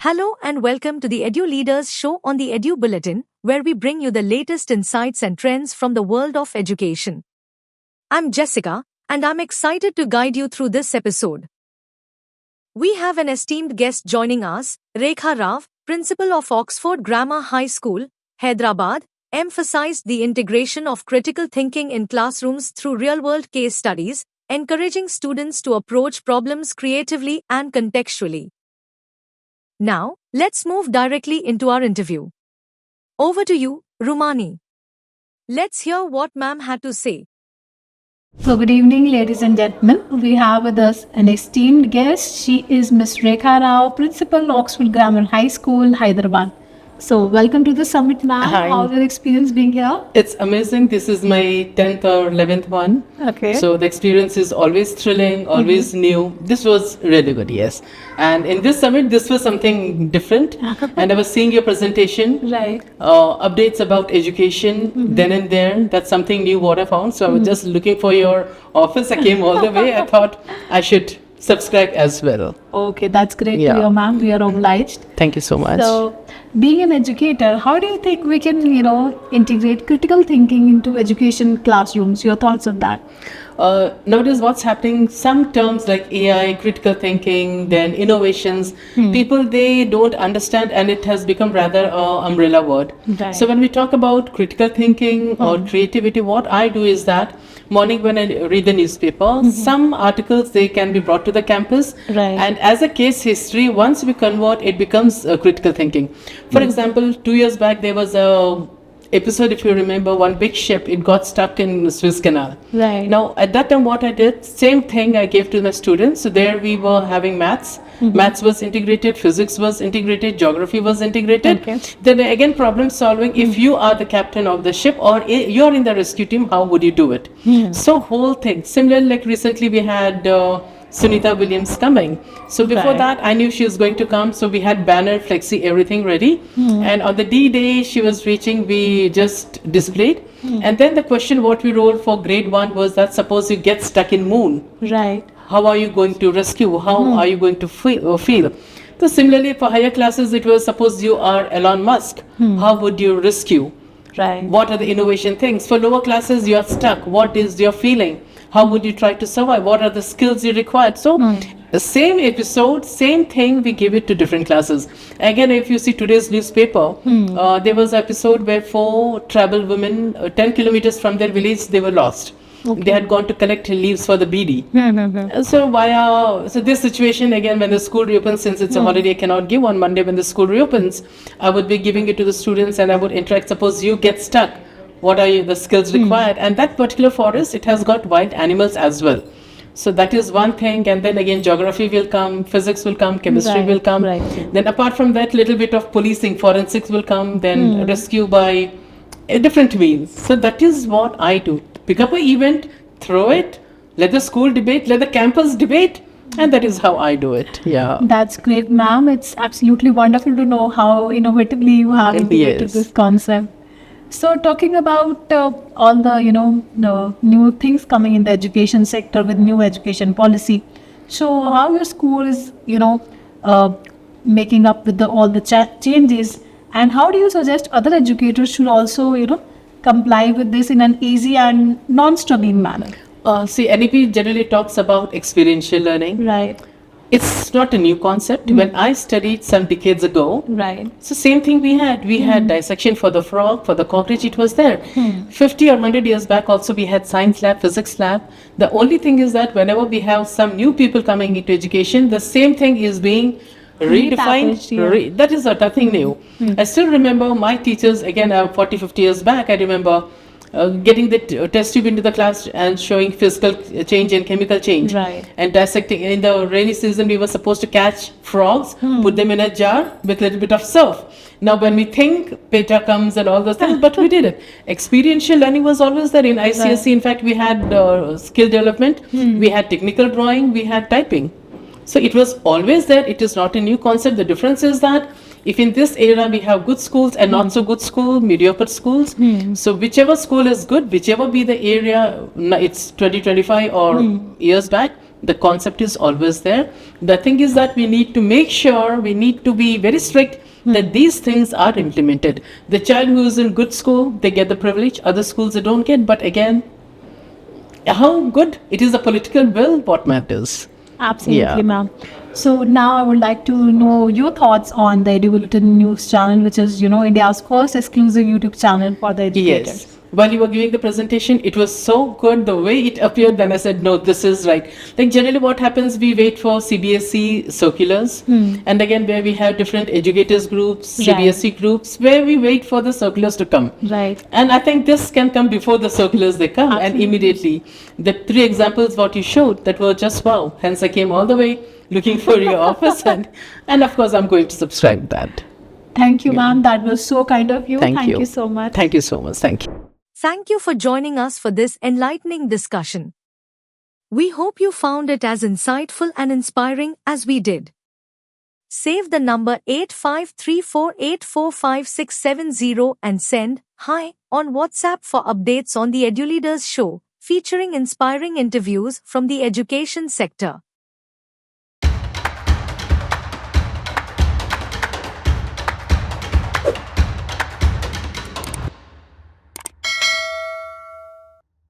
Hello and welcome to the Edu Leaders Show on the Edu Bulletin, where we bring you the latest insights and trends from the world of education. I'm Jessica, and I'm excited to guide you through this episode. We have an esteemed guest joining us, Rekha Rao, Principal of Oxford Grammar High School, Hyderabad, emphasized the integration of critical thinking in classrooms through real-world case studies, encouraging students to approach problems creatively and contextually. Now, let's move directly into our interview. Over to you, Rumani. Let's hear what ma'am had to say. So, good evening, ladies and gentlemen. We have with us an esteemed guest. She is Miss Rekha Rao, Principal, Oxford Grammar High School, Hyderabad. So, welcome to the summit, ma'am. Hi. How's your experience being here? It's amazing. This is my 10th or 11th one. Okay. So the experience is always thrilling, always new. This was really good, yes. And in this summit, this was something different. And I was seeing your presentation. Right. Updates about education then and there. That's something new what I found. So I was just looking for your office. I came all the way. I thought I should subscribe as well. Okay, that's great Yeah. to hear, ma'am. We are obliged. Thank you so much. So, being an educator, how do you think we can, integrate critical thinking into education classrooms? Your thoughts on that? Nowadays what's happening, some terms like AI, critical thinking, then innovations, people, they don't understand, and it has become rather an umbrella word. Right. So when we talk about critical thinking or creativity, what I do is that morning when I read the newspaper, some articles, they can be brought to the campus, Right. and as a case history, once we convert, it becomes critical thinking. For example, 2 years back there was a episode, if you remember, one big ship, it got stuck in Suez Canal. Right. Now, at that time, what I did, same thing I gave to my students. So there we were having maths. Maths was integrated, physics was integrated, geography was integrated. Okay. Then again, problem solving. If you are the captain of the ship or you're in the rescue team, how would you do it? So whole thing. Similarly, like recently we had Sunita Williams coming. So before Right. that, I knew she was going to come. So we had banner, flexi, everything ready. And on the D-Day she was reaching, we just displayed. And then the question what we wrote for grade 1 was that suppose you get stuck in moon, Right. how are you going to rescue? How are you going to feel? So similarly for higher classes, it was suppose you are Elon Musk, how would you rescue? Right. What are the innovation things? For lower classes, you are stuck. What is your feeling? How would you try to survive? What are the skills you require? So, the same episode, same thing, we give it to different classes. Again, if you see today's newspaper, there was an episode where 4 tribal women, 10 kilometers from their village, they were lost. They had gone to collect leaves for the BD. So this situation, again, when the school reopens, since it's a holiday, I cannot give on Monday when the school reopens, I would be giving it to the students and I would interact. Suppose you get stuck, what are the skills required? And that particular forest, it has got wild animals as well. So that is one thing, and then again geography will come, physics will come, chemistry Right, will come. right. Then apart from that, little bit of policing, forensics will come, then rescue by a different means. So that is what I do. Pick up an event, throw it, let the school debate, let the campus debate, and that is how I do it. Yeah. That's great, ma'am. It's absolutely wonderful to know how innovatively you have integrated Yes. this concept. So, talking about all the the new things coming in the education sector with new education policy. So, how your school is making up with all the changes, and how do you suggest other educators should also comply with this in an easy and non-struggling manner? See, NEP generally talks about experiential learning. Right. It's not a new concept. When I studied some decades ago, Right. so same thing we had. We had dissection for the frog, for the cockroach, it was there. 50 or 100 years back also we had science lab, physics lab. The only thing is that whenever we have some new people coming into education, the same thing is being redefined. Repackaged, yeah. That is nothing new. I still remember my teachers, again 40, 50 years back, I remember getting the test tube into the class and showing physical change and chemical change. Right. And dissecting. In the rainy season, we were supposed to catch frogs, put them in a jar with a little bit of surf. Now, when we think PETA comes and all those things, but we did it. Experiential learning was always there in ICSE. In fact, we had skill development, we had technical drawing, we had typing. So it was always there. It is not a new concept. The difference is that if in this era we have good schools and not so good school, mediocre schools, so whichever school is good, whichever be the area, it's 2025 or years back, The concept is always there. The thing is that we need to make sure, we need to be very strict that these things are implemented. The child who is in good school, they get the privilege, other schools they don't get. But again, how good it is, a political will, what matters. Absolutely, Yeah. ma'am. So now I would like to know your thoughts on the EduBulletin news channel, which is, India's first exclusive YouTube channel for the educators. Yes. While you were giving the presentation, it was so good the way it appeared. Then I said, no, this is right. Like generally what happens, we wait for CBSE circulars. And again, where we have different educators groups, Right. CBSE groups, where we wait for the circulars to come. Right. And I think this can come before the circulars they come. Absolutely. And immediately, the 3 examples what you showed, that were just wow. Hence I came all the way looking for your office. And of course, I'm going to subscribe that. Thank you, ma'am. That was so kind of you. Thank you. you so much. Thank you so much. Thank you. Thank you for joining us for this enlightening discussion. We hope you found it as insightful and inspiring as we did. Save the number 8534845670 and send "Hi" on WhatsApp for updates on the EduLeaders show, featuring inspiring interviews from the education sector.